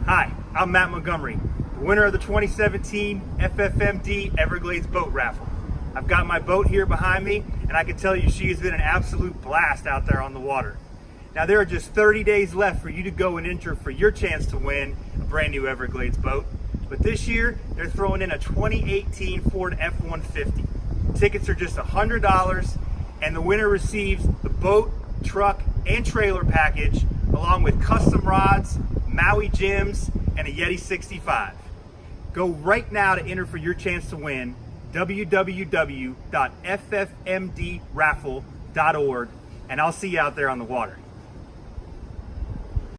Hi, I'm Matt Montgomery, the winner of the 2017 FFMD Everglades Boat Raffle. I've got my boat here behind me, and I can tell you she has been an absolute blast out there on the water. Now there are just 30 days left for you to go and enter for your chance to win a brand new Everglades boat. But this year, they're throwing in a 2018 Ford F-150. Tickets are just $100, and the winner receives the boat, truck, and trailer package, along with custom rods, Maui Gems, and a Yeti 65. Go right now to enter for your chance to win, www.ffmdraffle.org, and I'll see you out there on the water.